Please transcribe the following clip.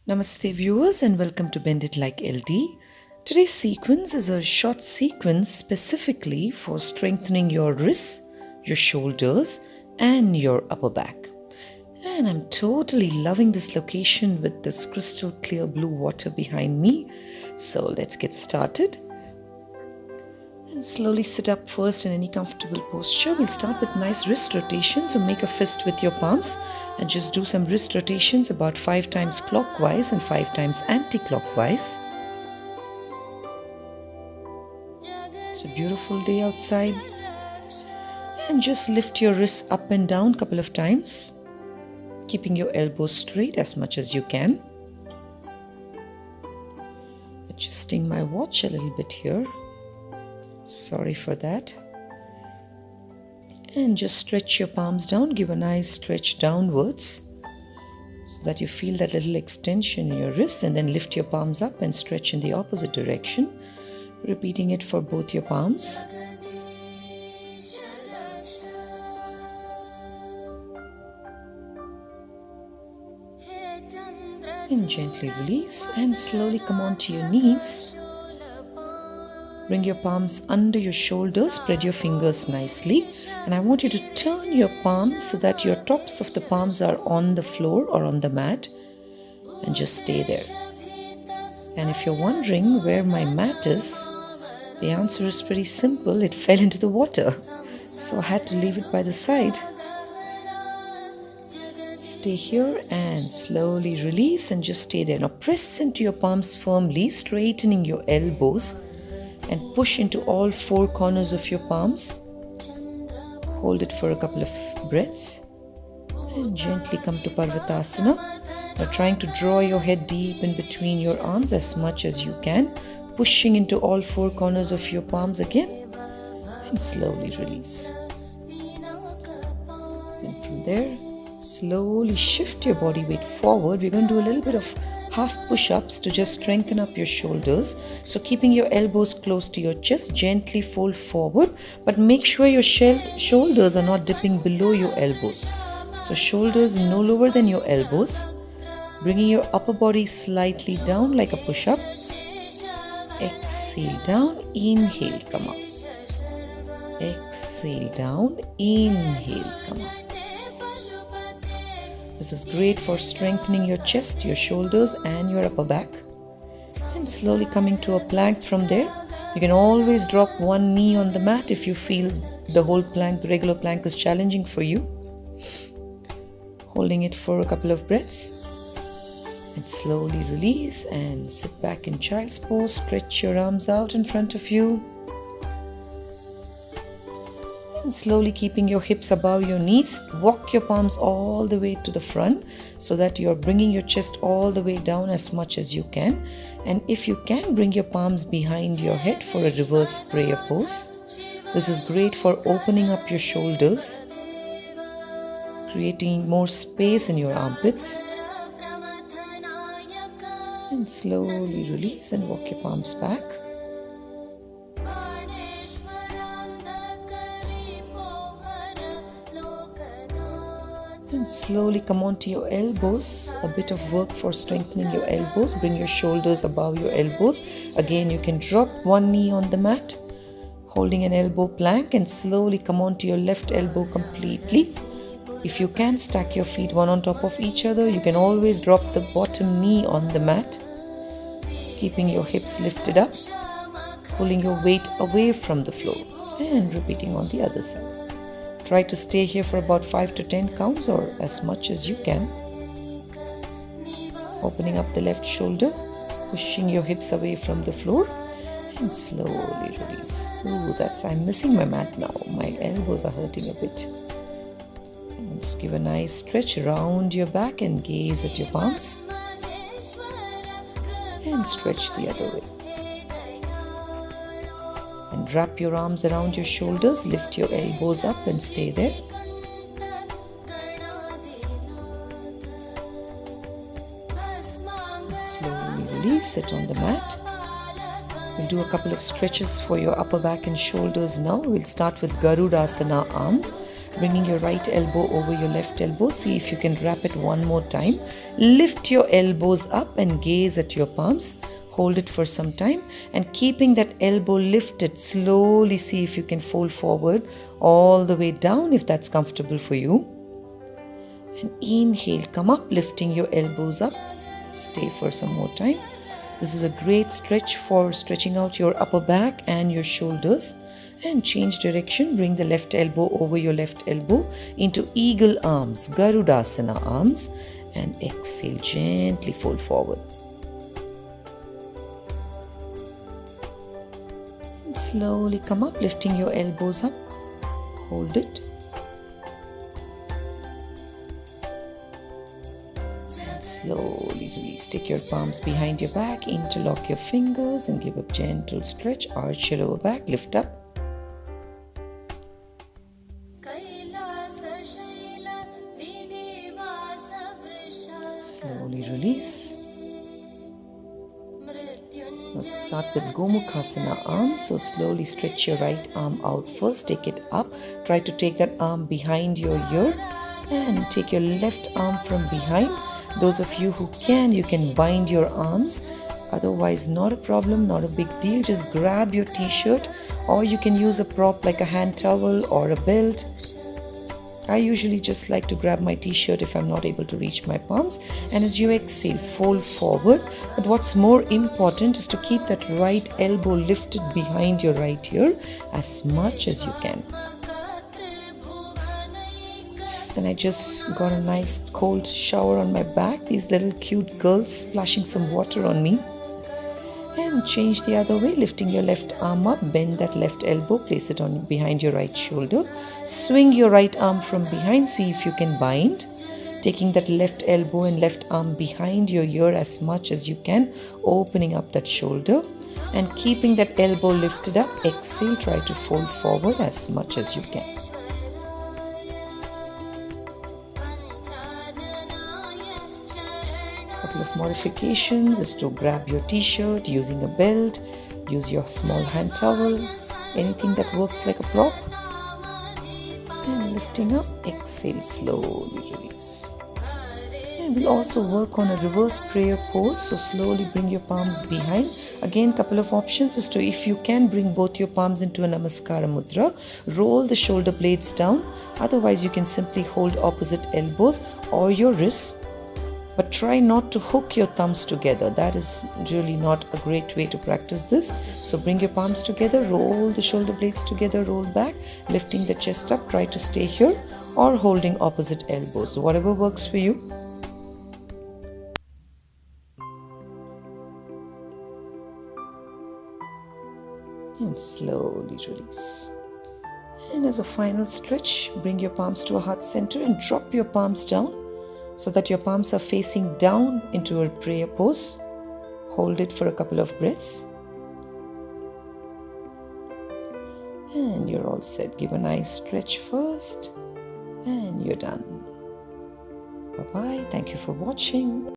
Namaste viewers and welcome to Bend It Like LD. Today's sequence is a short sequence specifically for strengthening your wrists, your shoulders and your upper back. And I'm totally loving this location with this crystal clear blue water behind me. So let's get started. And slowly sit up first in any comfortable posture. We'll start with nice wrist rotations. So make a fist with your palms and just do some wrist rotations about 5 times clockwise and 5 times anti-clockwise. It's a beautiful day outside. And just lift your wrists up and down a couple of times, keeping your elbows straight as much as you can. Adjusting my watch a little bit here. Sorry for that. And just stretch your palms down. Give a nice stretch downwards so that you feel that little extension in your wrists, and then lift your palms up and stretch in the opposite direction. Repeating it for both your palms. And gently release and slowly come onto your knees. Bring your palms under your shoulders, spread your fingers nicely, and I want you to turn your palms so that your tops of the palms are on the floor or on the mat, and just stay there. And if you're wondering where my mat is, the answer is pretty simple. It fell into the water, so I had to leave it by the side. Stay here and slowly release and just stay there. Now press into your palms firmly, straightening your elbows, and push into all 4 corners of your palms. Hold it for a couple of breaths and gently come to Parvatasana. Now trying to draw your head deep in between your arms as much as you can, pushing into all 4 corners of your palms again, and slowly release. And from there, slowly shift your body weight forward. We're going to do a little bit of half push-ups to just strengthen up your shoulders. So keeping your elbows close to your chest, gently fold forward, but make sure your shoulders are not dipping below your elbows. So shoulders no lower than your elbows. Bringing your upper body slightly down like a push-up. Exhale down, inhale, come up. Exhale down, inhale, come up. This is great for strengthening your chest, your shoulders and your upper back. And slowly coming to a plank from there. You can always drop one knee on the mat if you feel the whole plank, the regular plank, is challenging for you. Holding it for a couple of breaths. And slowly release and sit back in child's pose. Stretch your arms out in front of you. And slowly keeping your hips above your knees, walk your palms all the way to the front so that you're bringing your chest all the way down as much as you can. And if you can, bring your palms behind your head for a reverse prayer pose. This is great for opening up your shoulders, creating more space in your armpits. And slowly release and walk your palms back. And slowly come onto your elbows. A bit of work for strengthening your elbows. Bring your shoulders above your elbows. Again, you can drop one knee on the mat, holding an elbow plank, and slowly come onto your left elbow completely. If you can, stack your feet one on top of each other. You can always drop the bottom knee on the mat, keeping your hips lifted up, pulling your weight away from the floor, and repeating on the other side. Try to stay here for about 5 to 10 counts or as much as you can. Opening up the left shoulder, pushing your hips away from the floor, and slowly release. Ooh, I'm missing my mat now. My elbows are hurting a bit. And just give a nice stretch around your back and gaze at your palms. And stretch the other way. And wrap your arms around your shoulders, lift your elbows up and stay there. And slowly release, sit on the mat. We'll do a couple of stretches for your upper back and shoulders now. We'll start with Garudasana arms. Bringing your right elbow over your left elbow. See if you can wrap it one more time. Lift your elbows up and gaze at your palms. Hold it for some time and keeping that elbow lifted, slowly see if you can fold forward all the way down if that's comfortable for you. And inhale, come up, lifting your elbows up. Stay for some more time. This is a great stretch for stretching out your upper back and your shoulders. And change direction, bring the left elbow over your left elbow into eagle arms, Garudasana arms, and exhale, gently fold forward. And slowly come up, lifting your elbows up, hold it. And slowly release, take your palms behind your back, interlock your fingers and give a gentle stretch, arch your lower back, lift up. Slowly release. Now start with Gomukhasana arms. So slowly stretch your right arm out first. Take it up. Try to take that arm behind your ear and take your left arm from behind. Those of you who can, you can bind your arms. Otherwise, not a problem, not a big deal. Just grab your t-shirt or you can use a prop like a hand towel or a belt. I usually just like to grab my t-shirt if I'm not able to reach my palms. And as you exhale, fold forward. But what's more important is to keep that right elbow lifted behind your right ear as much as you can. Oops, and I just got a nice cold shower on my back. These little cute girls splashing some water on me. And change the other way, lifting your left arm up, bend that left elbow, place it on behind your right shoulder. Swing your right arm from behind, see if you can bind. Taking that left elbow and left arm behind your ear as much as you can, opening up that shoulder. And keeping that elbow lifted up, exhale, try to fold forward as much as you can. Couple of modifications is to grab your t-shirt using a belt, use your small hand towel, anything that works like a prop. And lifting up, exhale, slowly release. And we'll also work on a reverse prayer pose. So slowly bring your palms behind. Again, couple of options is to, if you can, bring both your palms into a Namaskara mudra. Roll the shoulder blades down. Otherwise, you can simply hold opposite elbows or your wrists. But try not to hook your thumbs together. That is really not a great way to practice this. So bring your palms together, roll the shoulder blades together, roll back, lifting the chest up. Try to stay here or holding opposite elbows. So whatever works for you. And slowly release. And as a final stretch, bring your palms to a heart center and drop your palms down, so that your palms are facing down into a prayer pose. Hold it for a couple of breaths. And you're all set. Give a nice stretch first. And you're done. Bye-bye. Thank you for watching.